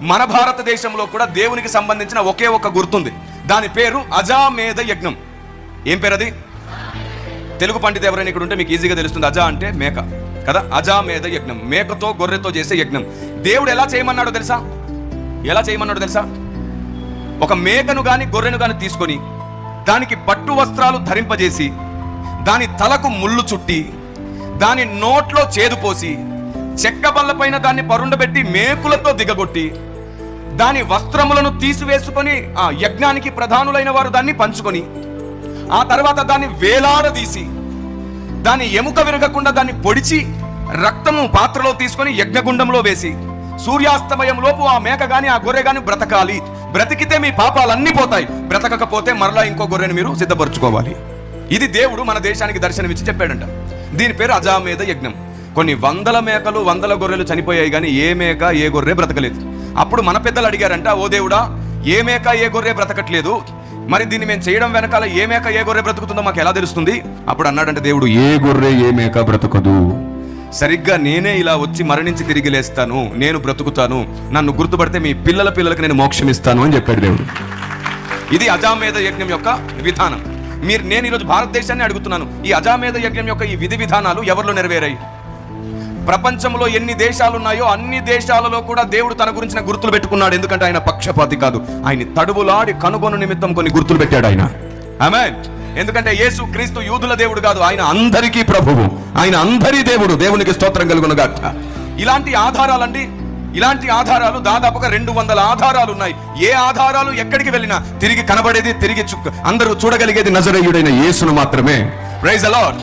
మన భారతదేశంలో కూడా దేవునికి సంబంధించిన ఒకే ఒక గుర్తుంది. దాని పేరు అజామేధ యజ్ఞం. ఏం పేరు అది? తెలుగు పండిత ఎవరైనా ఇక్కడ ఉంటే మీకు ఈజీగా తెలుస్తుంది. అజా అంటే మేక కదా. అజామేధ యజ్ఞం, మేకతో గొర్రెతో చేసే యజ్ఞం. దేవుడు ఎలా చేయమన్నాడో తెలుసా? ఎలా చేయమన్నాడో తెలుసా? ఒక మేకను గాని గొర్రెను గాని తీసుకొని దానికి పట్టు వస్త్రాలు ధరింపజేసి దాని తలకు ముళ్ళు చుట్టి దాని నోట్లో చేదు పోసి చెక్క బల్లపైన దాన్ని పరుండబెట్టి మేకులతో దిగగొట్టి దాని వస్త్రములను తీసివేసుకొని ఆ యజ్ఞానికి ప్రధానులైన వారు దాన్ని పంచుకొని ఆ తర్వాత దాన్ని వేలాడదీసి దాని ఎముక విరగకుండా దాన్ని పొడిచి రక్తము పాత్రలో తీసుకొని యజ్ఞగుండంలో వేసి సూర్యాస్తమయం లోపు ఆ మేక గాని ఆ గొర్రె గాని బ్రతకాలి. బ్రతికితే మీ పాపాలన్నీ పోతాయి, బ్రతకకపోతే మరలా ఇంకో గొర్రెని మీరు సిద్ధపరచుకోవాలి. ఇది దేవుడు మన దేశానికి దర్శనమిచ్చి చెప్పాడంట. దీని పేరు అజామేధ యజ్ఞం. కొన్ని వందల మేకలు వందల గొర్రెలు చనిపోయాయి కానీ ఏ మేక ఏ గొర్రె బ్రతకలేదు. అప్పుడు మన పెద్దలు అడిగారంట, ఓ దేవుడా, ఏ మేక ఏ గొర్రె బ్రతకట్లేదు, మరి దీన్ని మేము చేయడం వెనకాల ఏ మేక ఏ గొర్రె బ్రతుకుతుందో మాకు ఎలా తెలుస్తుంది? అప్పుడు అన్నాడంటే దేవుడు, ఏ గొర్రె ఏ మేక బ్రతకదు, సరిగ్గా నేనే ఇలా వచ్చి మరణించి తిరిగి లేస్తాను, నేను బ్రతుకుతాను, నన్ను గుర్తుపడితే మీ పిల్లలకి నేను మోక్షం ఇస్తాను అని చెప్పాడు దేవుడు. ఇది అజామేధ యజ్ఞం యొక్క విధానం. నేను ఈరోజు భారతదేశాన్ని అడుగుతున్నాను, ఈ అజామేధ యజ్ఞం యొక్క ఈ విధి విధానాలు ఎవరిలో నెరవేరాయి? ప్రపంచంలో ఎన్ని దేశాలు ఉన్నాయో అన్ని దేశాలలో కూడా దేవుడు తన గురించిన గుర్తులు పెట్టుకున్నాడు. ఎందుకంటే ఆయన పక్షపాతి కాదు. ఆయన తడువులాడి కనుగొను నిమిత్తం కొన్ని గుర్తులు పెట్టాడు ఆయన. ఆమేన్. ఎందుకంటే యేసు క్రీస్తు యూదుల దేవుడు కాదు, ఆయన అందరికీ ప్రభువు, ఆయన అందరి దేవుడు. దేవునికి స్తోత్రం కలుగును గాక. ఇలాంటి ఆధారాలండి, ఇలాంటి ఆధారాలు దాదాపుగా 200 ఆధారాలు ఉన్నాయి. ఏ ఆధారాలు ఎక్కడికి వెళ్ళినా తిరిగి కనబడేది, తిరిగి అందరూ చూడగలిగేది నజరేయుడైన యేసును మాత్రమే. Praise the lord.